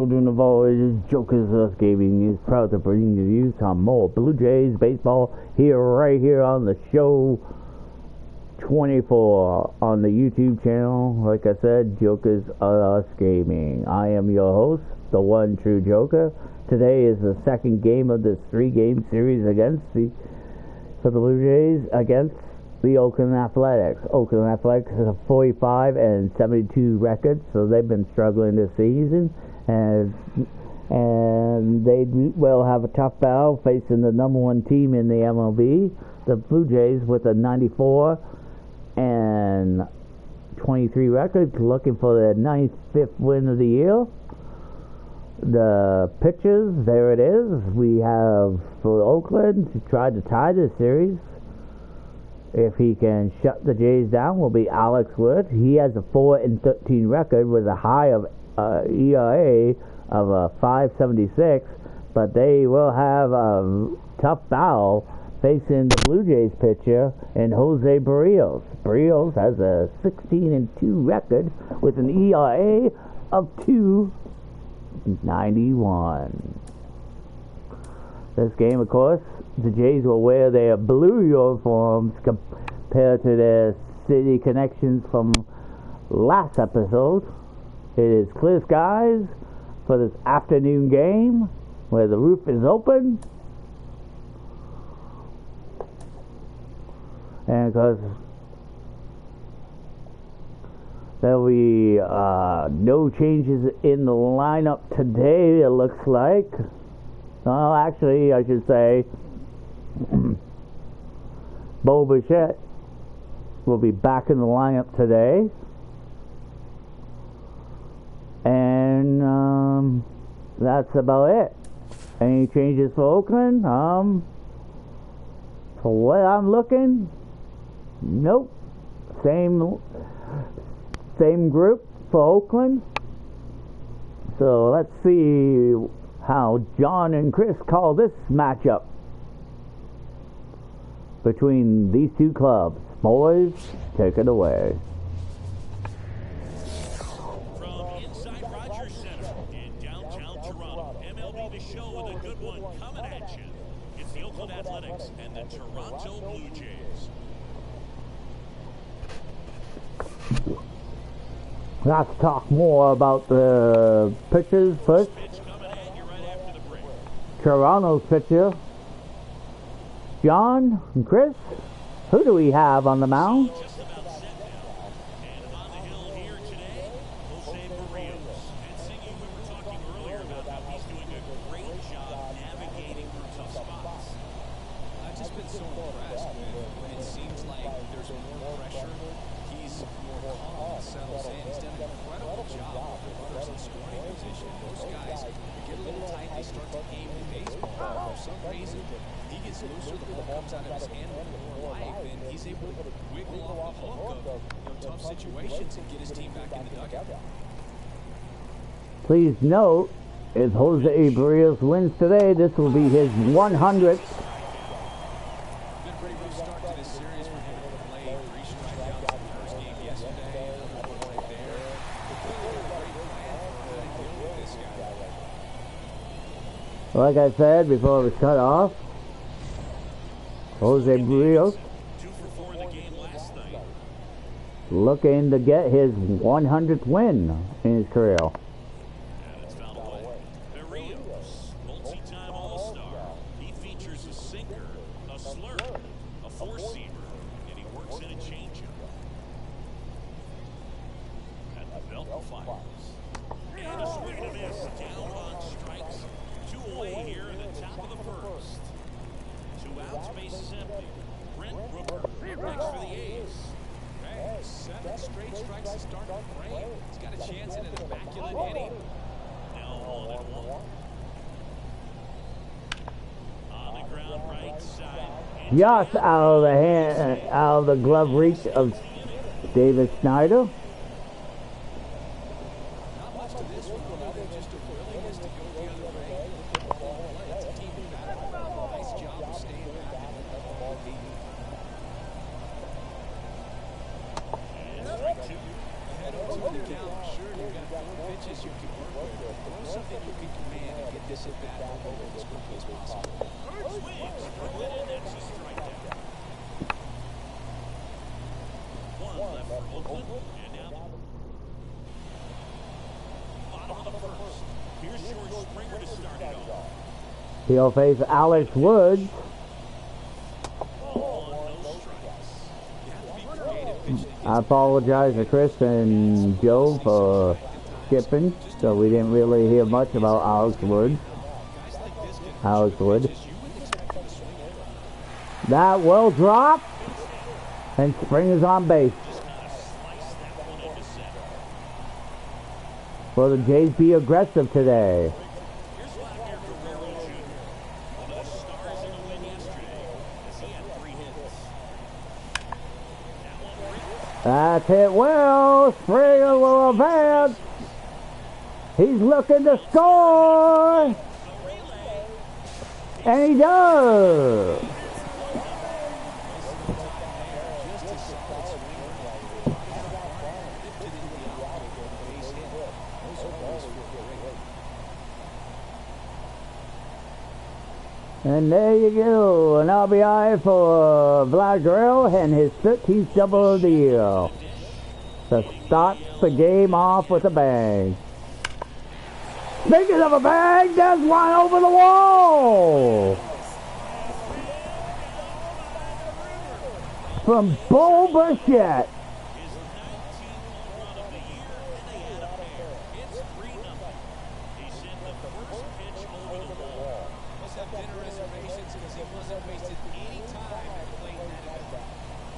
Children of all ages, Jokers of Gaming is proud to bring you some more Blue Jays baseball right here on the show 24 on the YouTube channel. Like I said, Jokers of Us Gaming. I am your host, the one true Joker. Today is the second game of this 3-game series for the Blue Jays against the Oakland Athletics. Oakland Athletics has a 45 and 72 record, so they've been struggling this season. And they will have a tough battle facing the number one team in the MLB, the Blue Jays, with a 94 and 23 record, looking for their 95th win of the year. The pitchers, there it is. We have for Oakland to try to tie this series. If he can shut the Jays down, will be Alex Wood. He has a 4 and 13 record with a high of ERA of a 5.76, but they will have a tough battle facing the Blue Jays pitcher and Jose Barrios. Barrios has a 16 and 2 record with an ERA of 2.91. This game, of course, the Jays will wear their blue uniforms compared to their city connections from last episode. It is clear skies for this afternoon game where the roof is open. And because there will be no changes in the lineup today, it looks like. Well, actually, I should say Bo Bichette will be back in the lineup today. And that's about it. Any changes for Oakland? For what I'm looking, nope. Same group for Oakland. So let's see how John and Chris call this matchup between these two clubs. Boys, take it away. MLB The Show with a good one coming at you. It's the Oakland Athletics and the Toronto Blue Jays. Let's talk more about the pitchers first. Pitch coming at you right after the break. Toronto's pitcher, John and Chris. Who do we have on the mound? Just about set now. And on the hill here today, Jose Barrios. And Singy, we were talking earlier about how he's doing a great job navigating through tough spots. I've just been so impressed when it seems like there's more pressure. He's more calm and settles in. He's done an incredible job with runners in scoring position. Most guys get a little tight, they start to aim the baseball. For some reason, he gets looser, the ball comes out of his hand with more life, and he's able to wiggle off the hook of tough situations and get his team back in the dugout. Please note, if Jose Barrios wins today, this will be his 100th. Been a pretty rough start to this series for him to play. 3 strikeouts in the first game yesterday, another one right there. But clearly a great plan for how to deal with this guy. Like I said before it was cut off, Jose Barrios 2 for 4 in the game last night. looking to get his 100th win in his career. And it's fouled away. Barrios, multi-time All-Star. He features a sinker, a slurve, a four-seamer, and he works in a changeup. At the belt fires. And a swing and a miss. Down on strikes. 2 away here in the top of the first. 2 outs, bases empty. Brent Rooker next for the A's. Hey, 7 straight strikes to start the frame. He's got a chance in an immaculate inning. Now 1-1. On the ground, right side. Just out of the glove reach of David Snyder. Not much to this one, other than just a willingness to go the other way. It's a team battle. Nice job of staying back and letting the ball beat. And strike 2. Ahead of 2 to count, sure, you've got 4 pitches you can work with. Throw something sit back and move as quickly as possible. Swings for a win, and that's a strikeout. One left for Oakland, and now bottom of the first. Here's George Springer to start it off. He'll face Alex Woods. I apologize to Chris and Joe for skipping, so we didn't really hear much about Alex Wood. That will drop, and Springer's on base. Will the Jays be aggressive today? That's hit well. Springer will advance. He's looking to score. And he does. And there you go, an RBI for Vlad Guerrero and his 13th double of the year. To start the game off with a bang. Speaking of a bang, there's one over the wall! From Bo Bichette.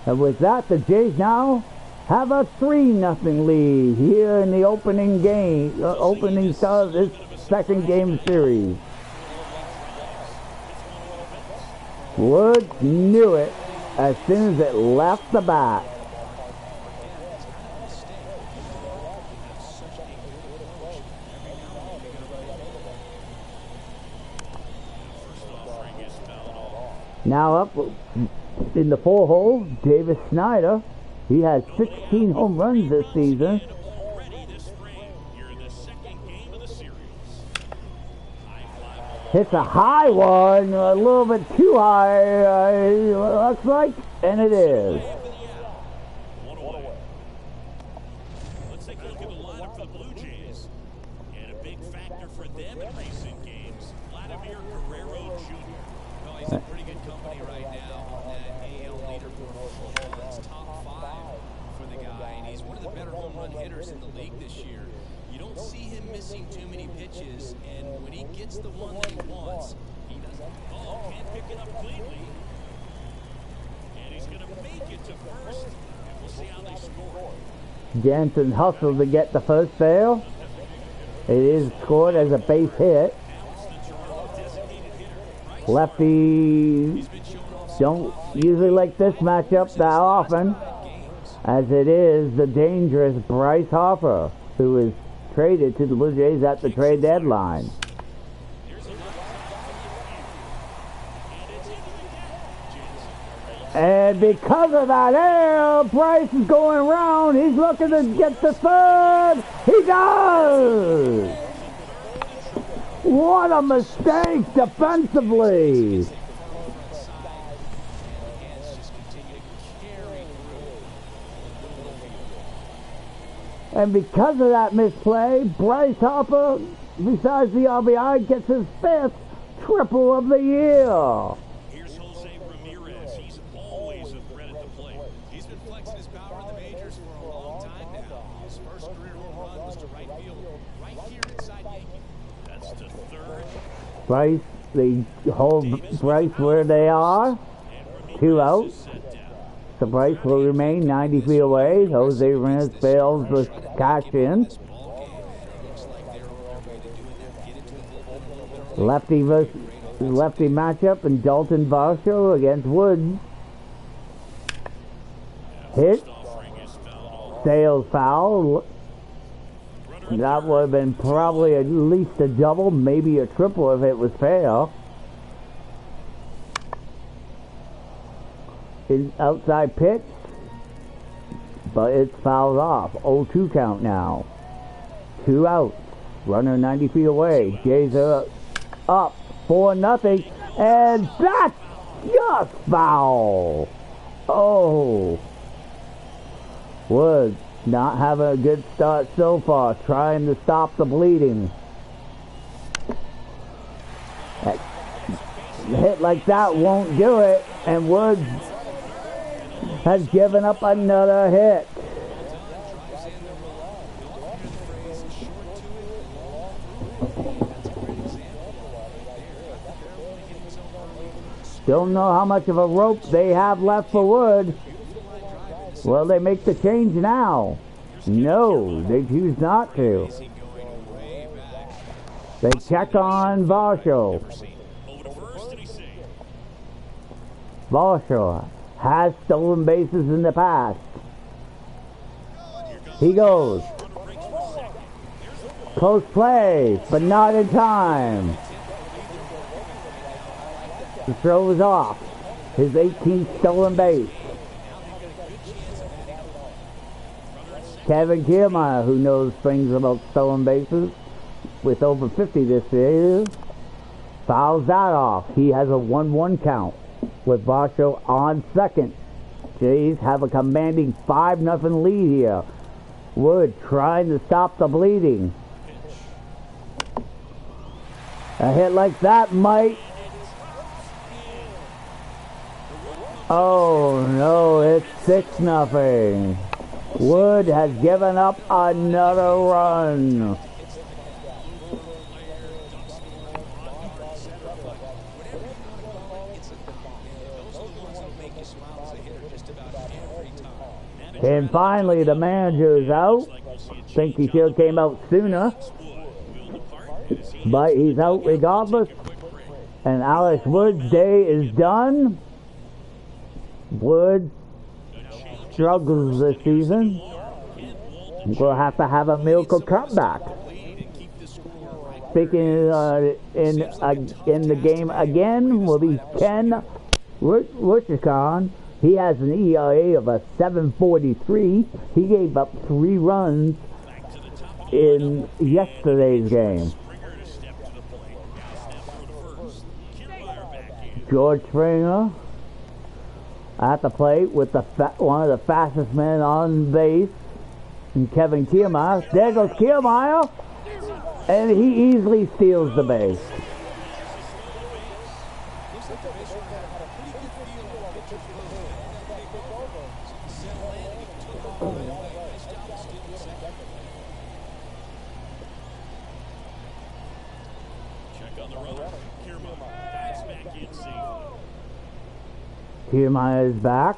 And with that, the Jays now have a 3-0 lead here in the opening game, opening start of this second game series. Woods knew it as soon as it left the bat. Now up in the 4-hole, Davis Snyder. He has 16 home runs this season. Hits a high one, a little bit too high, looks like, and it is. Let's take a look at the lineup for the Blue Jays. And a big factor for them in recent games, Vladimir Guerrero Jr. Well, he's in pretty good company right now on that AL leaderboard for home runs, top 5 for the guy, and he's one of the better home run hitters in the league this year. You don't see him missing too many pitches, and when he gets the one that he wants, he doesn't. Oh, can't pick it up cleanly. And he's going to make it to first, and we'll see how they score. Jansen hustled to get the first fail. It is scored as a base hit. Lefties don't usually like this matchup that often, as it is the dangerous Bryce Harper, who is traded to the Blue Jays at the trade deadline. And because of that air, Bryce is going around. He's looking to get the third. He does! What a mistake defensively! And because of that misplay, Bryce Harper, besides the RBI, gets his 5th triple of the year. Here's Jose Ramirez. He's always a threat at the plate. He's been flexing his power in the majors for a long time now. His first career home run was to right field, right here inside Yankee. That's the third. Bryce, they hold Bryce where they are. 2 outs. So Bryce will remain 90 feet away. Jose Ramirez fails to cash in. Lefty versus lefty matchup, and Dalton Varsho against Woods. Hit. Sales foul. That would have been probably at least a double, maybe a triple if it was fair. Outside pitch, but it's fouled off. 0-2 count now. 2 outs. Runner 90 feet away. Jays are up 4-0, and that's just foul. Oh, Wood not having a good start so far, trying to stop the bleeding. A hit like that won't do it, and Woods has given up another hit. Don't know how much of a rope they have left for Wood. Will they make the change now? No, they choose not to. They check on Varsho. Varsho has stolen bases in the past. He goes. Close play, but not in time. The throw is off. His 18th stolen base. Kevin Kiermaier, who knows things about stolen bases, with over 50 this year, fouls that off. He has a 1-1 count with Varsho on second. Jays have a commanding 5-0 lead here. Wood trying to stop the bleeding. A hit like that might... Oh no, it's 6-0. Wood has given up another run. And finally the manager's out. Think he should have came out sooner. But he's out regardless. And Alex Wood's day is done. Wood struggles this season. We'll have to have a miracle comeback. Speaking in the game again will be Ken Wichicon. He has an ERA of a 7.43. He gave up 3 runs in yesterday's game. George Springer at the plate with the one of the fastest men on base, and Kevin Kiermaier. There goes Kiermaier, and he easily steals the base. Kiermaier is back.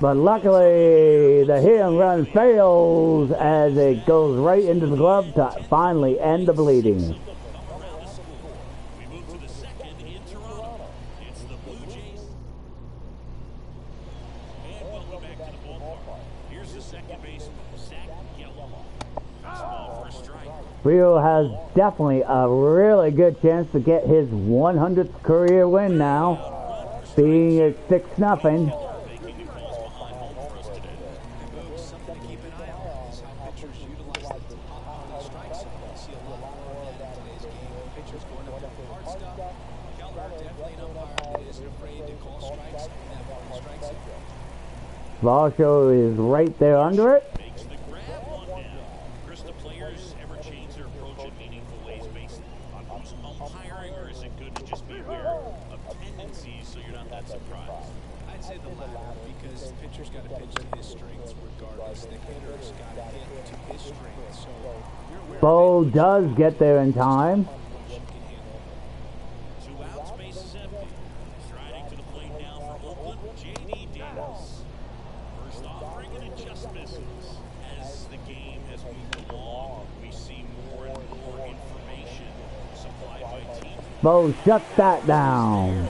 But luckily, the hit and run fails as it goes right into the glove to finally end the bleeding. We move to the second in Toronto. It's the Blue Jays. And welcome back to the ballpark. Here's the second baseman, Zach Yellow. Fastball for a strike. Rio has definitely a really good chance to get his 100th career win now, being at 6-0. Varsho is right there under it. Makes the grab, 1 down. Chris, the players ever change their approach in meaningful ways based on who's umpiring, or is it good to just be aware of tendencies so you're not that surprised? I'd say the latter, because the pitcher's got to pitch to his strengths regardless. The hitter's got to hit to his strengths. So you're aware Bo does get there in time. 2 outs, base is empty. Striding to the plate now for Oakland, J.D. Davis. First offering and it just misses. As the game has moved along, we see more and more information supplied by teams. Bo shuts that down. And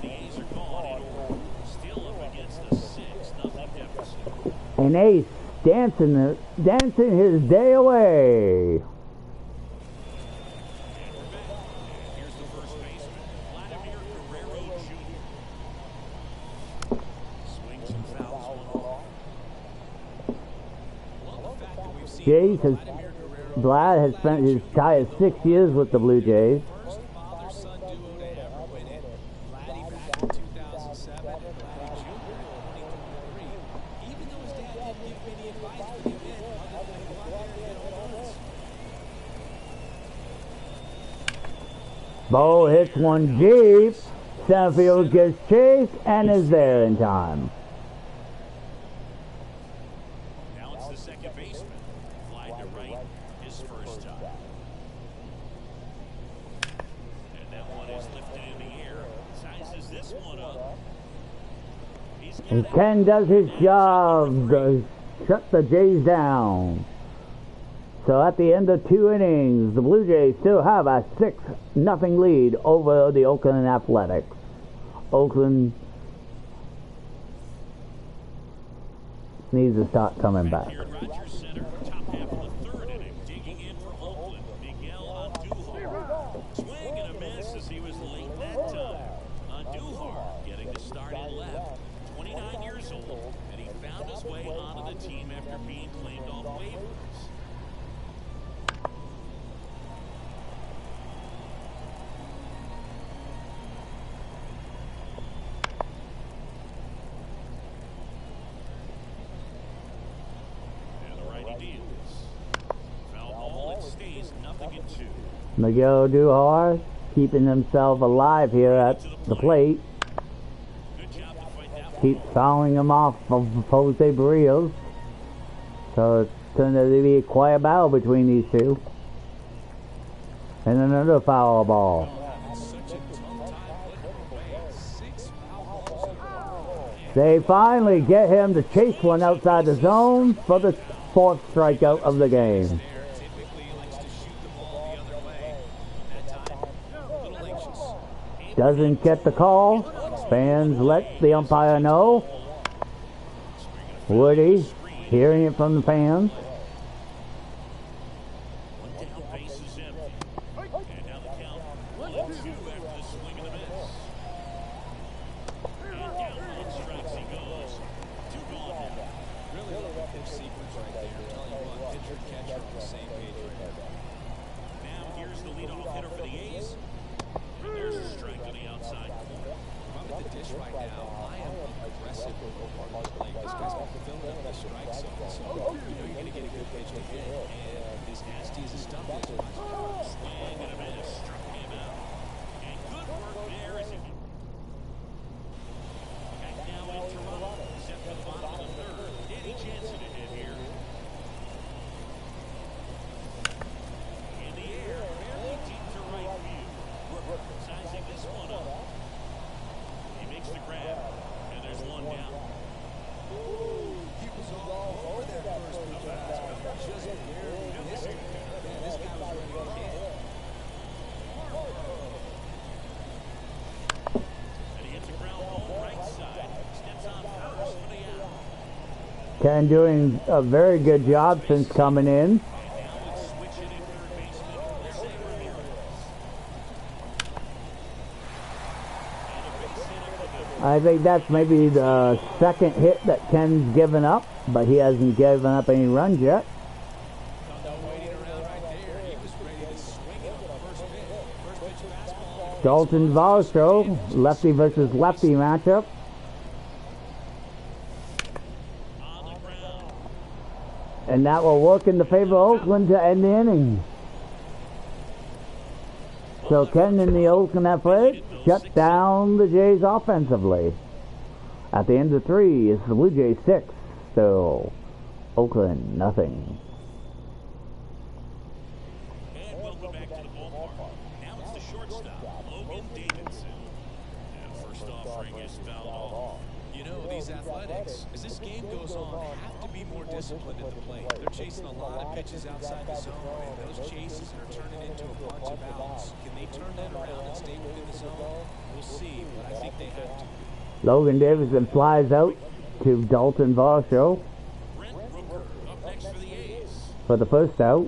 the A's are gone in order. Still up against a 6-0 deficit. And Ace dancing his day away. Here's the first baseman, Vladimir Guerrero Jr. Jays has Vlad has spent his entire 6 years with the Blue Jays. First father-son duo to ever win it. Vladdy back in 2007 and Vladdy Jr. in 2023. Even though his dad didn't give me any advice for the event, other than go out there and hit home runs. Bo hits one deep. Center field gets chased and is there in time. Now it's the second baseman. Fly to right, his first time. And that one is lifted in the air. Sizes this one up. And Ken does his job to shut the Jays down. So at the end of 2 innings, the Blue Jays still have a 6-0 lead over the Oakland Athletics. Oakland needs to start coming back. Here at Rogers Center, top half of the third inning, digging in for Oakland, Miguel Andujar. Swing and a miss as he was late that time. Andujar getting the start in left. 29 years old, and he found his way onto the team after being claimed on waivers. Miguel Andujar keeping himself alive here at the plate. Keeps fouling him off of Jose Barrios. So it's going to be a quiet battle between these two. And another foul ball. They finally get him to chase one outside the zone for the 4th strikeout of the game. Doesn't get the call. Fans let the umpire know. Woody hearing it from the fans. One down, base is empty. And now the count 1-2 after the swing and a miss. And down on strikes he goes. 2 gone now. Really love the pitch sequence right there. I'm telling you what, pitcher and catcher on the same page right now. Now here's the leadoff hitter for the A's. And there's a strike on the outside corner. If I'm at the dish right now, I am aggressive with the part of this play. This guy's filling up the strike zone, so you know you're going to get a good pitch to hit. And as nasty as a stump is, Swing and a miss. Struck him out. And good work there as he back now in Toronto. Set for the bottom of the 3rd. Danny Jansen to hit here. In the air, fairly deep to right field. Sizing this one up. He makes the grab, and there's one down. he was all over that first pitch. Just barely missed it. Man, this guy was ready to hit. And he hits a ground ball right side. Steps on first for the out. Ken doing a very good job since coming in. And now it's switching in third baseman, Jose Ramirez. And a base hit up the I think that's maybe the 2nd hit that Ken's given up, but he hasn't given up any runs yet. Waiting around right there. He was ready to swing it on the first pitch. First pitch fastball. Dalton Varsho, lefty versus lefty matchup. on the ground. And that will work in the favor of Oakland to end the inning. So Ken and the Oakland Athletics shut down the Jays offensively. At the end of 3, it's the Blue Jays 6. So Oakland nothing. And welcome back to the ballpark. Now it's the shortstop, Logan Davidson. And first offering is fouled off. You know, these Athletics, as this game goes on, have to be more disciplined at the plate. They're chasing a lot of pitches outside the zone, and those chases are turning into a bunch of outs. Can they turn that around and stay within the zone? We'll see, but I think they have to. Logan Davidson flies out to Dalton Varsho Brent Rooker up next for the A's. for the first out.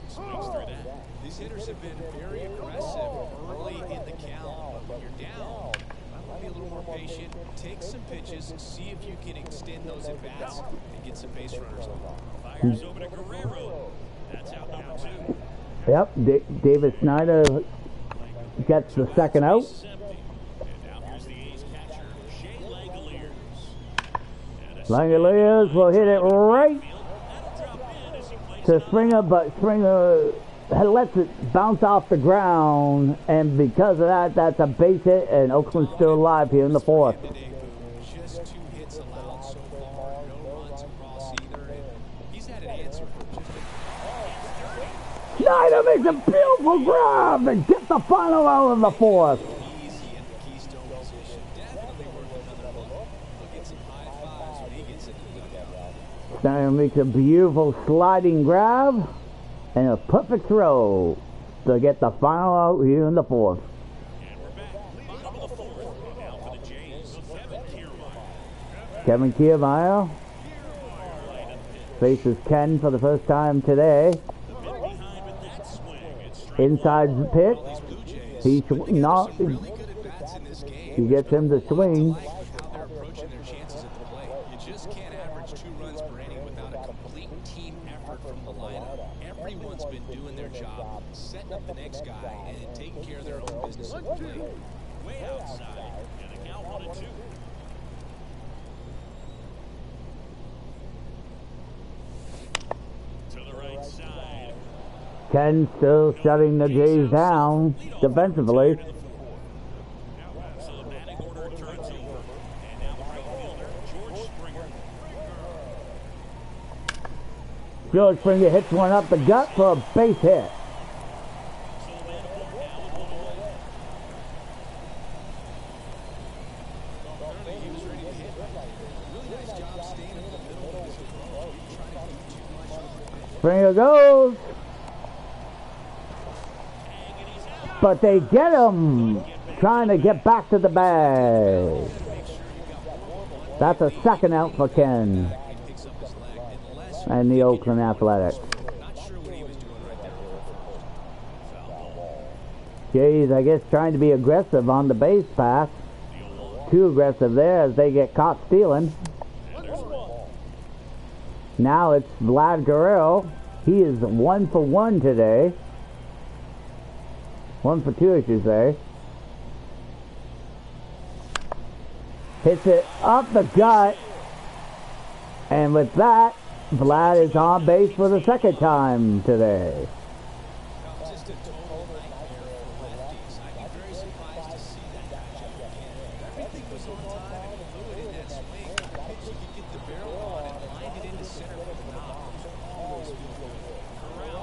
Swings through that. These hitters have been very aggressive early in the count, but when you're down, I want to be a little more patient, take some pitches, see if you can extend those at-bats and get some base runners on. Fires Here's over to Guerrero. That's out number 2. Yep, David Snyder gets the second out. And now here's the A's catcher, Shea Langoliers. Langoliers will hit it right to Springer, but Springer lets it bounce off the ground, and because of that, that's a base hit, and Oakland's still alive here in the 4th. Just 2 hits allowed so far, no runs across either, and he's had an answer for just Snyder makes a beautiful grab and gets the final out of the 4th. easy in the keystone position. Definitely worth another look. He'll get some high fives when he gets in the dugout. Snyder makes a beautiful sliding grab and a perfect throw to get the final out here in the 4th. And we're back. Bottom of the 4th. Now for the Jays, Kevin Kiermaier. Kevin Kiermaier faces Ken for the first time today. The bit behind with that swing. It's strike Inside the pitch, These Blue Jays, he really good at bats in this game. he gets him to swing. Like how they're approaching their chances at the plate. You just can't average 2 runs per inning without a complete team effort from the lineup. Everyone's been doing their job, setting up the next guy, and taking care of their own business at the plate. way outside. And a count 1-2. To the right side. Ken still shutting the Jays down defensively. So the batting order turns over. And now the right fielder, George Springer. George Springer hits one up the gut for a base hit. So the man of now with 1 away. Apparently he was ready to hit right there. Really nice job staying in the middle of his approach. Didn't try to do too much with the pitch. Springer goes, And he's out. but they get him trying to get back to the bag. That's a second out for Ken He picks up his leg unless and the Oakland Athletics. not sure what he was doing right there. Jays, I guess, trying to be aggressive on the base pass. Too aggressive there as they get caught stealing. And there's one. Now it's Vlad Guerrero. He is 1 for 1 today. 1 for 2, I should say. Hits it up the gut. And with that, Vlad is on base for the second time today. Just a total nightmare for lefties. I'd be very surprised to see that matchup again. Everything was on time and fluid in that swing. The pitch he could get the barrel on and lined it into center for the knock. Always feel good.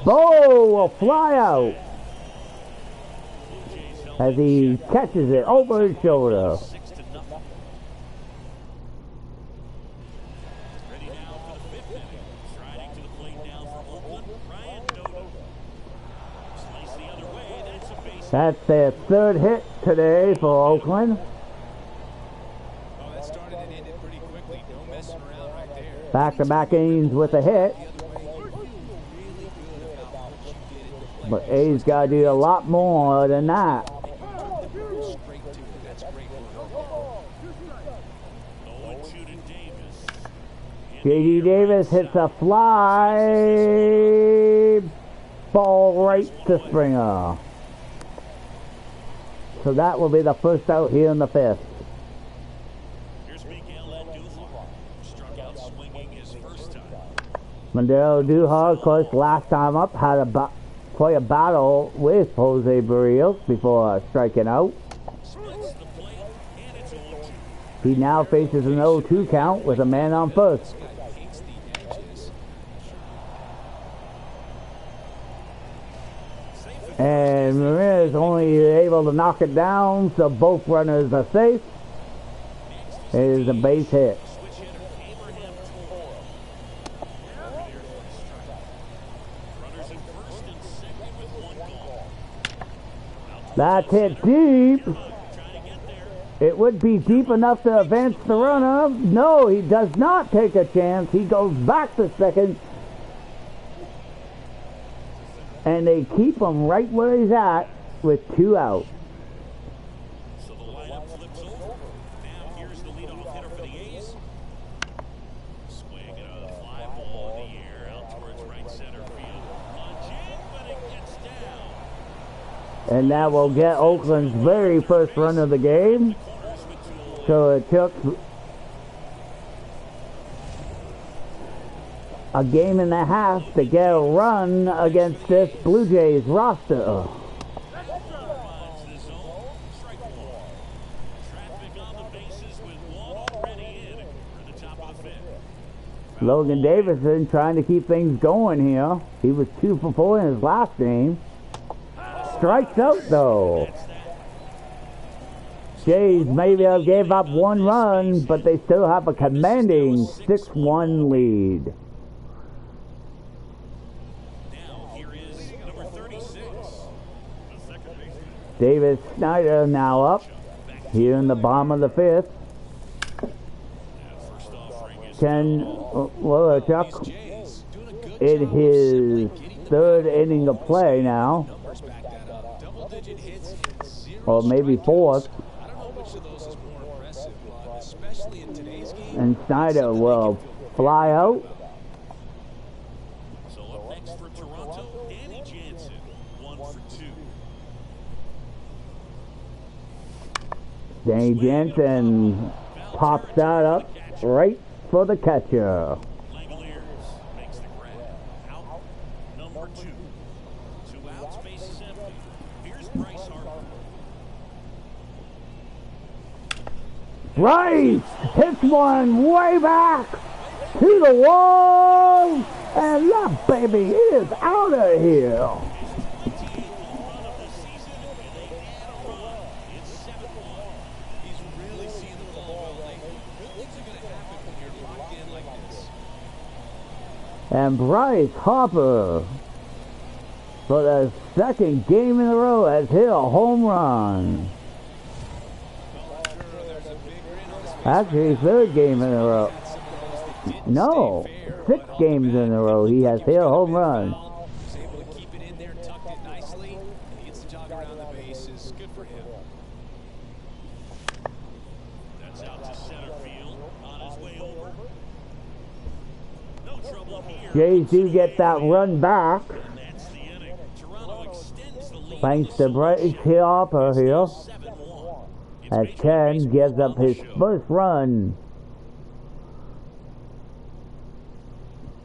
Oh, a fly out as he catches it over his shoulder. 6-0. Ready now for the 5th inning. Striding to the plate now for Oakland, Ryan Dodo. Slice the other way. That's a base. That's their third hit today for Oakland. Oh, that started and ended pretty quickly. No messing around right there. Back-to-back innings with a hit. The other way, you feel really good about what you did at the plate. But A's got to do a lot more than that. Straight to it. That's great work. 0-2 to Davis. J.D. Davis hits a fly ball right to Springer. So that will be the first out here in the 5th. Here's Miguel Andujar. Struck out swinging his first time. Miguel Andujar, of course, last time up had quite a battle with Jose Barrios before striking out. Splits the plate, and it's 0-2. He now faces an 0-2 count with a man on first. Hates the edges. And Ramirez only able to knock it down, so both runners are safe. It is a base hit. Switch hitter, Abraham TOR. Over there for a strike. Runners in first and second with 1 gone. That's hit deep. Trying to get there. It would be deep enough to advance the runner. No, he does not take a chance. He goes back to second. And they keep him right where he's at with 2 out. So the lineup flips over. Now here's the leadoff hitter for the A's. Swing and a fly ball in the air out And that will get Oakland's very first run of the game. So it took a game and a half to get a run against this Blue Jays roster. Logan Davison trying to keep things going here. He was 2 for 4 in his last game. Strikes out though. Jays maybe have gave up 1 run, but they still have a commanding 6-1 lead. Now here is number 36. Davis Snyder now up here in the bottom of the 5th. Ken Wolochuk in his 3rd inning of play now. Or maybe 4th. And Snyder will fly out. So up next for Toronto, Danny Jansen, 1 for 2. Danny Jansen pops that up right for the catcher. Langoliers makes the grab. Out, number 2. 2 outs, bases empty. Here's Bryce Harper. Bryce hits one way back to the wall, and that baby is out of here. And Bryce Harper, for the 2nd game in a row, has hit a home run. Actually, 3rd game in a row. No, 6 games in a row he has hit a home run. He's able to keep it in there, tucked it nicely, and he gets the jog around the bases. Good for him. That's out to center field, on his way over. No trouble here. Jays do get that run back. And that's the inning. Toronto extends the lead. Thanks to Bryce Harper here. 7-1. As Ken gives up his first run.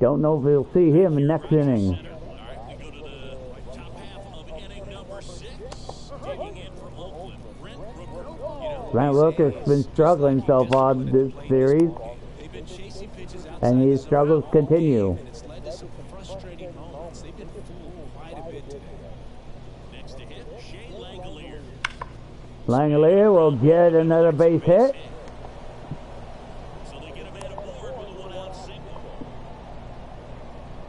Don't know if we'll see him in next inning. All right, we go to the top half of inning number 6. Digging in for Oakland, Brent Rooker. Brent Rooker's been struggling so far this series, They've been chasing pitches outside and his the struggles zone, continue. and it's led to some frustrating moments. They've been fooled quite a bit today. Next to hit, Shea Langolier. Langolier will get another base hit. So they get a man aboard with a 1-out single.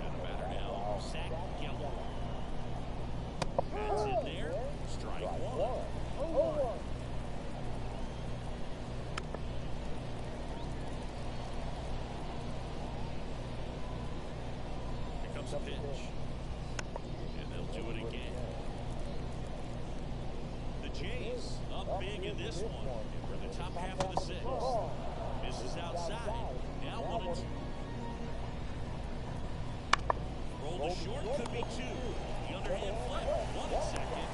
And the batter now, Zach Geller. That's in there. Strike 1. Here comes a pitch. And they'll do it again. The Jays up big in this one. For the top half of the 6th. Misses outside. Now 1-2. Roll to short, could be 2. The underhand flip. 1 at second.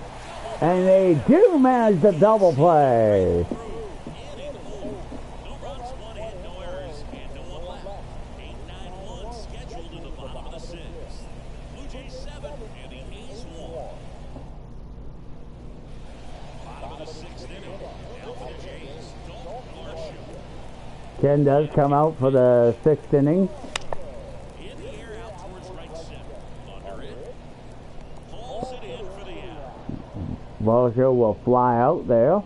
And they do manage the double play. And in the hole. No runs, 1 hit, no errors, and no one left. 8-9-1 scheduled in the bottom of the 6th. Blue Jays 7 and the A's 1. Bottom of the 6th inning. Now for the Jays, Dalton Varsho. Ken does come out for the 6th inning. In the air, out towards right center. Under it. Hauls it in for the out. Varsho will fly out there.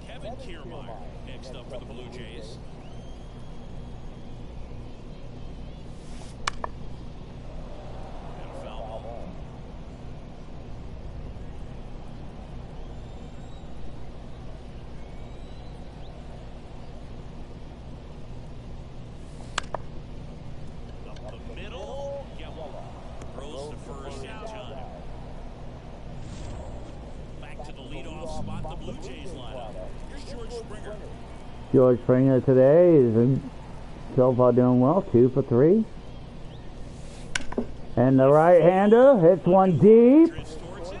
Kevin Kiermaier next up for the Blue Jays. And a foul ball. Up the middle. Geller throws to first in time. Back to the leadoff spot, the Blue Jays lineup. Here's George Springer. George Springer today is so far doing well, 2 for 3. And the right-hander hits one deep. Drifts towards it.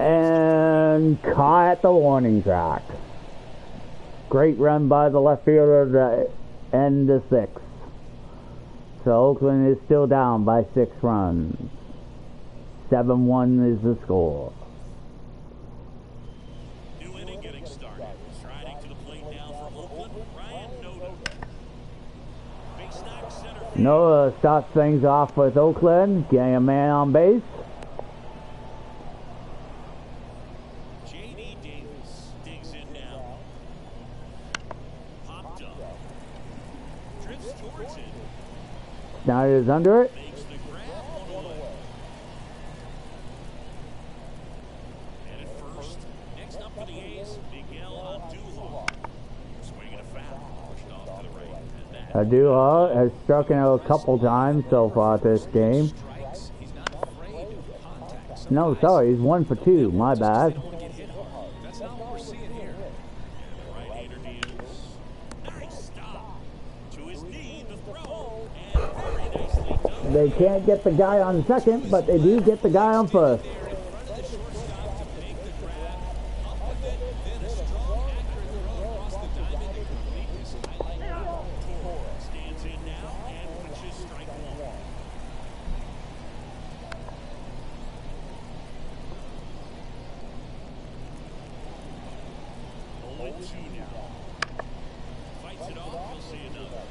And caught at the warning track. Great run by the left fielder to end the sixth. So Oakland is still down by 6 runs. 7-1 is the score. New inning getting started. Striding to the plate now for Oakland, Ryan Noda. Base knock center field. Noah starts things off with Oakland, getting a man on base. J.D. Davis digs in now. Popped up. Drifts towards it. Snyder's under it. Makes the grab on away. And at first, next up for the A's, Miguel Andujar. Swinging a foul, pushed off to the right. And that Aduha has struck out a couple times so far this game. Strikes. He's not afraid of contact. Some No, guys sorry, he's 1 for 2. My just bad. don't want to get hit hard. That's not what we're seeing here. the right-hander deals. Nice stop. To his knee, the throw, and very nicely done. They can't get the guy on second, but they do get the guy on first. There in front of the shortstop to make the grab. Up with it, then a strong, accurate throw across the diamond to complete his highlight. TOR stands in now and pitches strike one. Only 2 now. Fights it off, we'll see another.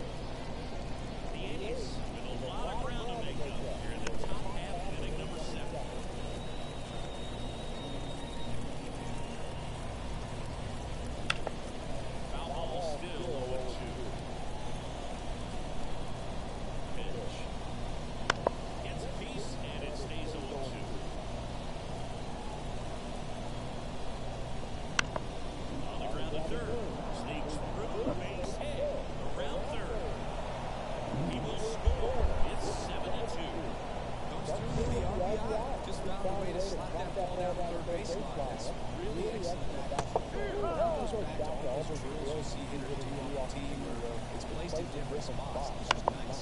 The A's with a lot of ground to make up here in the top half of inning number 7. Foul ball still 0-2. Pitch. Gets a piece and it stays 0-2. On the ground to third. Sneaks through, base hit. Around third. He will score. It's 7-2. Comes through with the RBI. Just found a way to slap that ball down the third baseline. That's really excellent. Goes back to all those drills you see hitter do on the team where it's placed in different spots. It's just nice.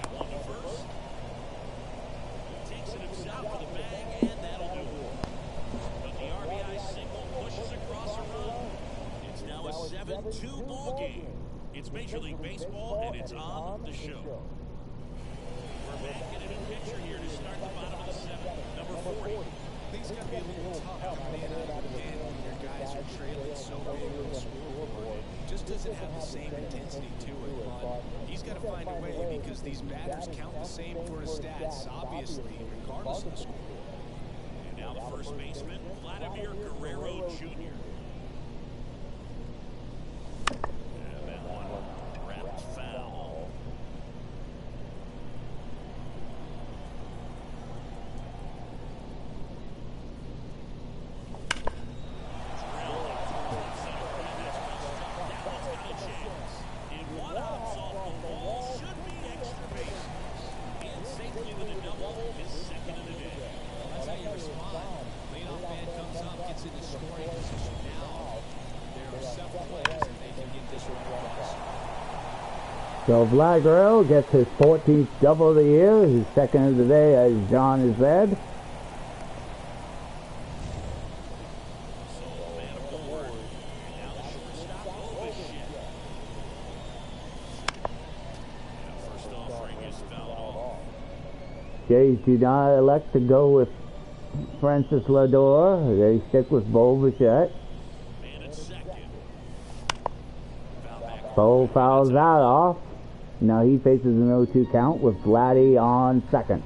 Now on to first. He takes it himself for the bag, and that'll do it. But the RBI single pushes across a run. It's now a 7-2 ball game. It's Major League Baseball, and it's on the show. We're back in a new picture here to start the bottom of the 7th. Number 40. Things got to be a little tough coming in out of the game when your guys are trailing so big on the scoreboard. It just doesn't have the same intensity to it, but he's got to find a way because these batters count the same sort of stats, obviously, regardless of the score. And now the first baseman, Vladimir Guerrero Jr. And that one wrapped foul. So Vlad Guerrero gets his 14th double of the year, his second of the day, as John has said. Jays do not elect to go with Francis Lindor. They stick with Bo Bichette. Bo fouls that off. Now he faces an 0-2 count with Vladdy on second.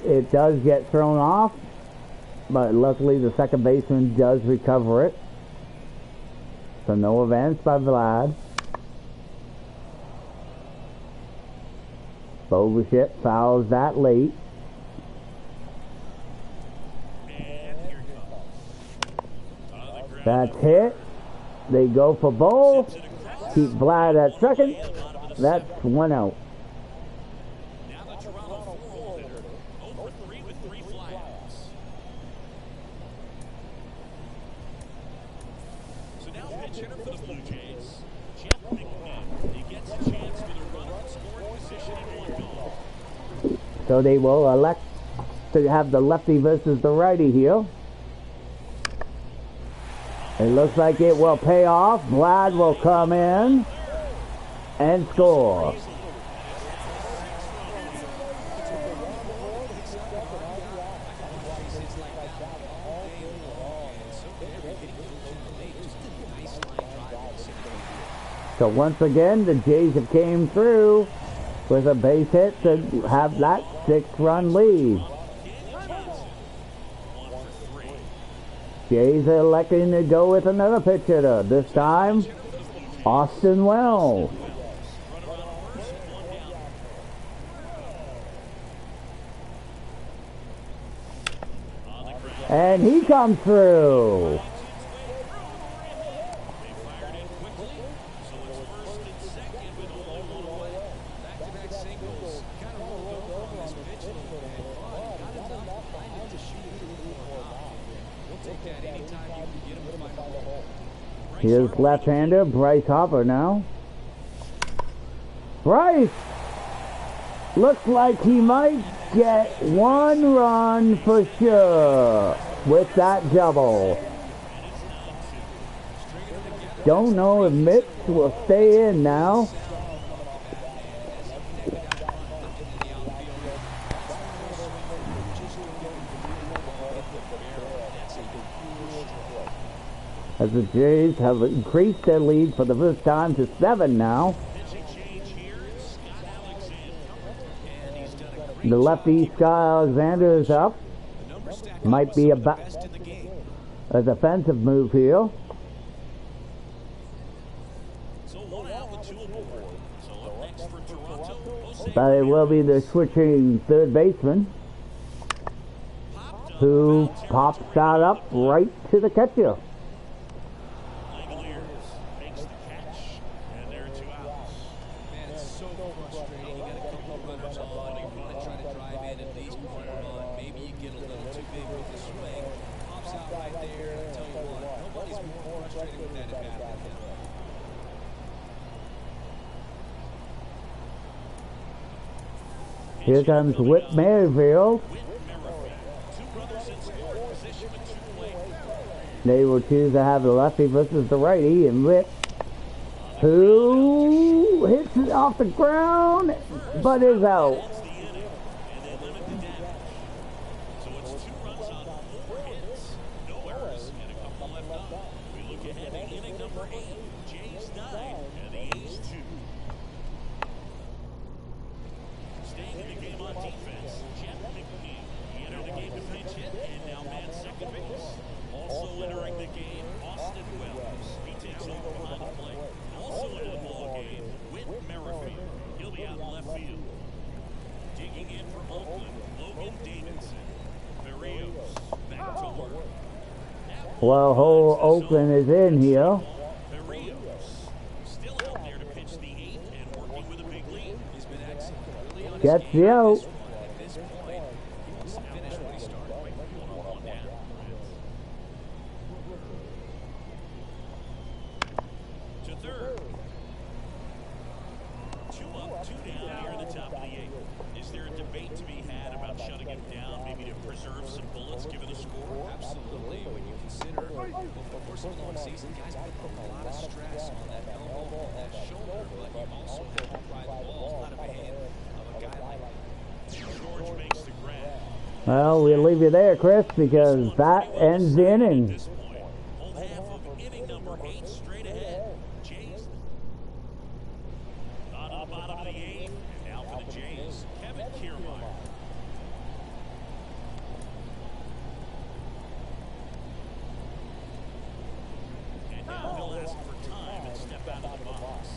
It does get thrown off, but luckily the second baseman does recover it. So no advance by Vlad. Bo Bichette fouls that late. That's hit. They go for Bo. Keep Vlad at second. That's 1 out. Now the Toronto 4-hole hitter, 0 for 3 with 3 flyouts. So they will elect to have the lefty versus the righty here. It looks like it will pay off. Vlad will come in and score. So once again, the Jays have came through with a base hit to have that 6-run lead. Jays are electing to go with another pitch hitter. This time, Austin Wells. And he comes through. Here's left-hander Bryce Harper now. Bryce looks like he might get 1 run for sure with that double. Don't know if Mitch will stay in now. As the Jays have increased their lead for the first time to 7 now. The lefty Scott Alexander is up. Might be a defensive move here. But it will be the switching third baseman who pops that up right to the catcher. Here comes Whit Merrifield. They will choose to have the lefty versus the righty, and Whit, who hits it off the ground, but is out. Well, whole Oakland is in here. Gets the out. To third. 2 up, 2 down here in the top of the 8th. Is there a debate to be had about shutting him down, maybe to preserve some bullets given the score? Absolutely. When you consider, before some long season, guys put a lot of stress on that elbow, on that shoulder, but you also have to pry the ball out of the hand of a guy like George makes the grab. Well, we'll leave you there, Chris, because that ends the inning. Whole half of inning number 8 straight ahead. Jays. On to the bottom of the 8th. And now for the Jays, Kevin Kiermaier. And now he'll ask for time and step out of the box.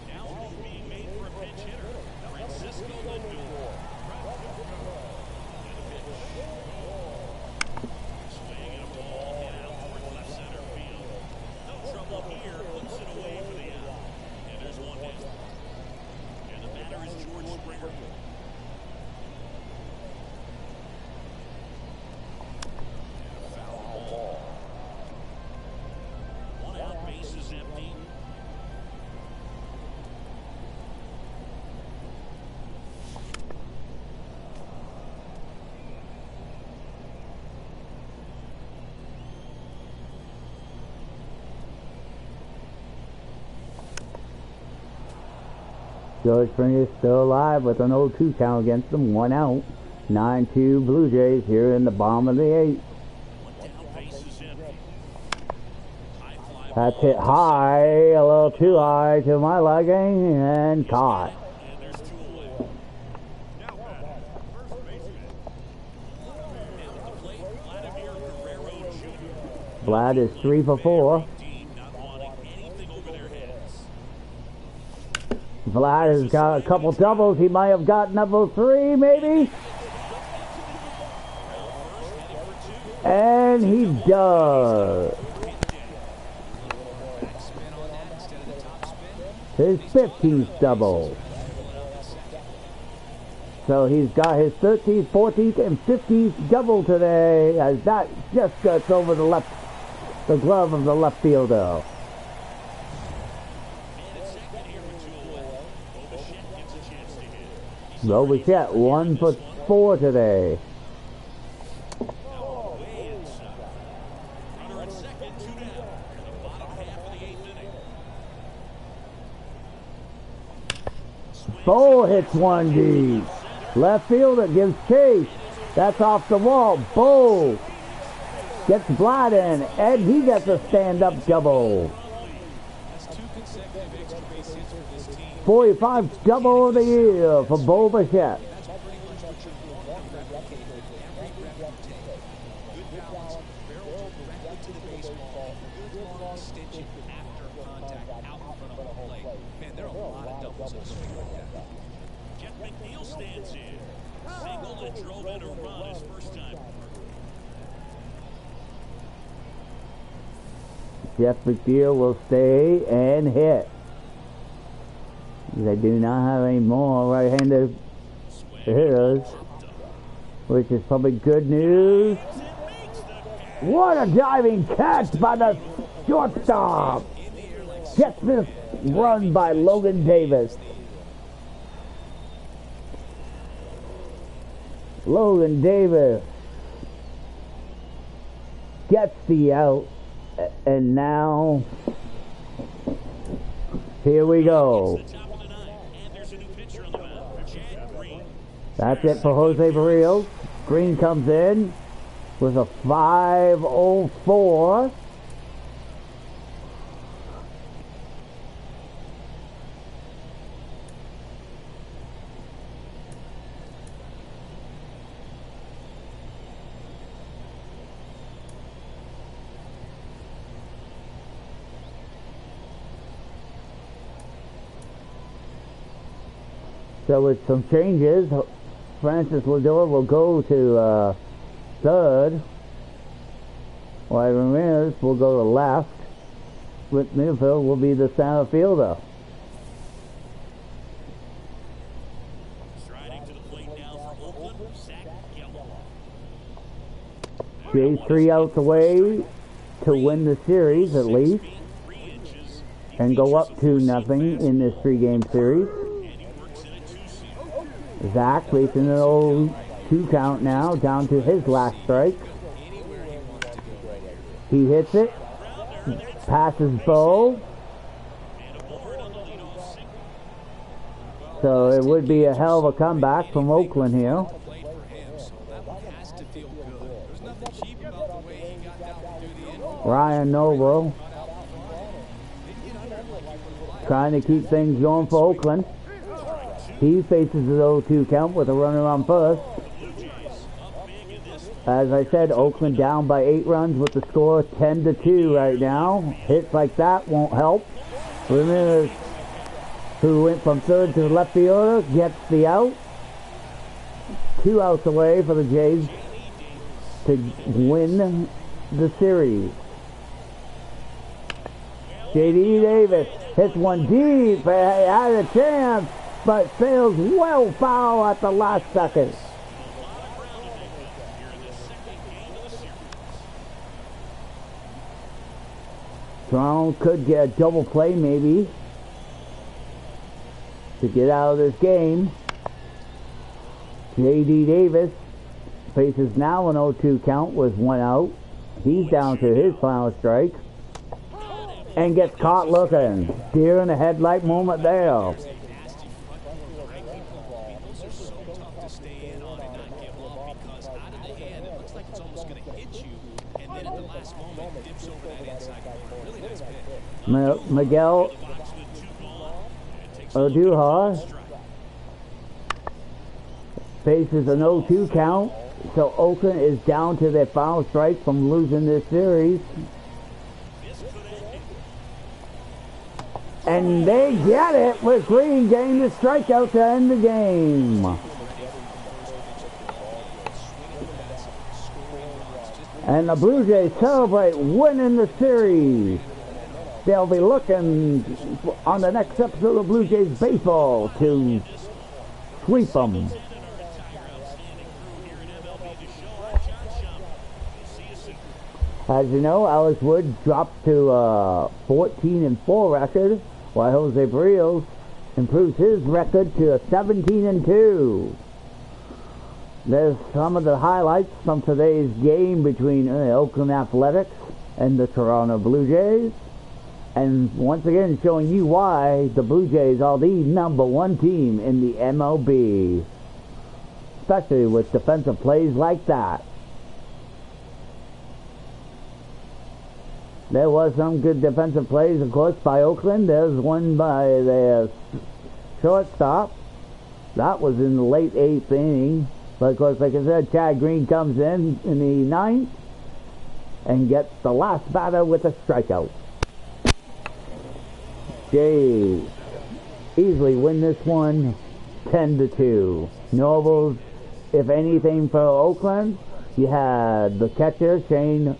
Now room being made for a pinch hitter. Francisco Lindor. And a pitch. Swing and a ball hit out towards left center field. No trouble here. Puts it away for the out. And there's one down. And the batter is George Springer. George Springer still alive with an 0-2 count against them. 1 out. 9-2 Blue Jays here in the bottom of the 8th. That's hit high, a little too high to my liking, and caught. Vlad is 3 for 4. Vlad has got a couple doubles. He might have got number 3, maybe. And he does. His 15th double. So he's got his 13th, 14th, and 15th double today, as that just gets over the glove of the left fielder. Robichette 1 for 4 today. Bo hits one deep. Left fielder gives chase. That's off the wall. Bo gets Vlad in, and he gets a stand-up double. 45th double of the year for Bo Bichette. Jeff McNeil will stay and hit. They do not have any more right-handed hitters, which is probably good news. What a diving catch by the shortstop! Gets this run by Logan Davis. Logan Davis gets the out. And now, here we go. That's it for Jose Barrios. Green comes in with a 5.04. So with some changes, Francis Lindor will go to third, while Ramirez will go to left. Whit Merrifield will be the center fielder. Jays 3 outs away to win the series at least, and go up 2-0 in this 3-game series. Zach facing an 0-2 count now, down to his last strike. He hits it, passes Bo. So it would be a hell of a comeback from Oakland here. Ryan Noble trying to keep things going for Oakland. He faces the 0-2 count with a runner on first. As I said, Oakland down by 8 runs with the score 10-2 right now. Hits like that won't help. Ramirez, who went from third to left fielder, gets the out. 2 outs away for the Jays to win the series. J.D. Davis hits one deep, had a chance, but sails well foul at the last second. Toronto could get a double play maybe to get out of this game. J.D. Davis faces now an 0-2 count with 1 out. He's down to his final strike and gets caught looking. Deer in the headlight moment there. to stay in on and not give up because out of the hand, it looks like it's almost going to hit you. And then at the last moment, dips over that inside corner. Really nice pitch. Miguel Oduha faces an 0-2 count, so Oakland is down to their final strike from losing this series. And they get it with Green getting the strikeout to end the game. And the Blue Jays celebrate winning the series. They'll be looking on the next episode of Blue Jays Baseball to sweep them. As you know, Alex Wood dropped to a 14-4 record, while Jose Barrios improves his record to a 17-2. There's some of the highlights from today's game between Oakland Athletics and the Toronto Blue Jays. And once again showing you why the Blue Jays are the #1 team in the MLB. Especially with defensive plays like that. There was some good defensive plays, of course, by Oakland. There's one by their shortstop. That was in the late 8th inning. But, of course, like I said, Chad Green comes in the 9th and gets the last batter with a strikeout. Jays easily win this one 10-2. Nobles, if anything, for Oakland, you had the catcher, Shane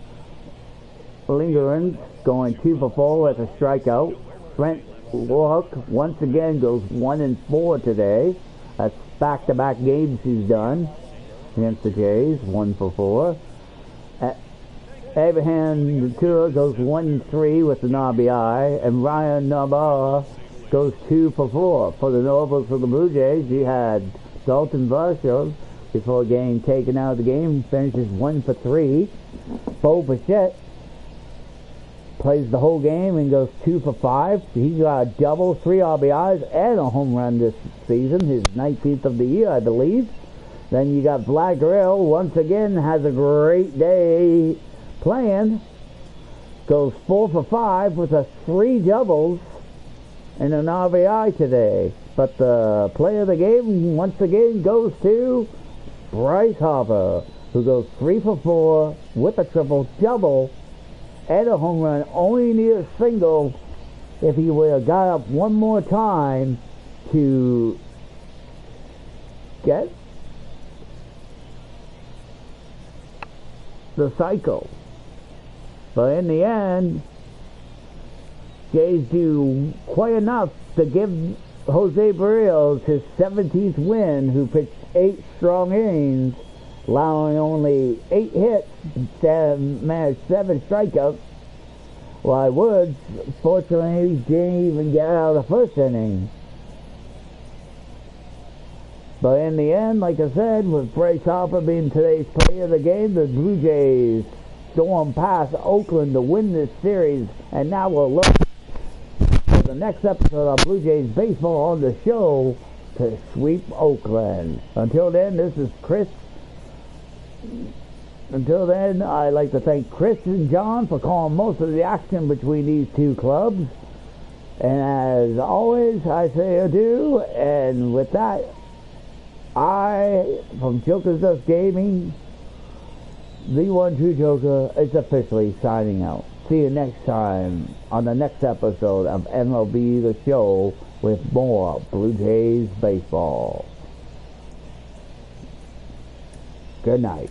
Lingerens, going 2 for 4 with a strikeout. Brent Warhook once again goes 1-4 today. That's back-to-back games he's done against the Jays, 1 for 4. Abraham Tour goes 1-3 with an RBI, and Ryan Narbara goes 2 for 4. For the Nobles for the Blue Jays, you had Dalton Varsho before getting taken out of the game, finishes 1 for 3. Bo Bichette plays the whole game and goes 2 for 5. He got a double, 3 RBIs, and a home run this season, his 19th of the year, I believe. Then you got Vlad Guerrero, once again, has a great day playing. Goes 4 for 5 with a 3 doubles and an RBI today. But the player of the game, once again, goes to Bryce Harper, who goes 3 for 4 with a triple-double and a home run. Only need a single if he would have got up one more time to get the cycle. But in the end, Jays do quite enough to give Jose Barrios his 17th win, who pitched 8 strong innings, allowing only 8 hits, managed 7 strikeouts, while Woods, fortunately, didn't even get out of the first inning. But in the end, like I said, with Bryce Harper being today's player of the game, the Blue Jays storm past Oakland to win this series, and now we'll look for the next episode of Blue Jays Baseball on the show to sweep Oakland. Until then, this is Chris. Until then, I'd like to thank Chris and John for calling most of the action between these two clubs. And as always, I say adieu. And with that, I, from Joker's Dust Gaming, the one true Joker, is officially signing out. See you next time on the next episode of MLB The Show with more Blue Jays baseball. Good night.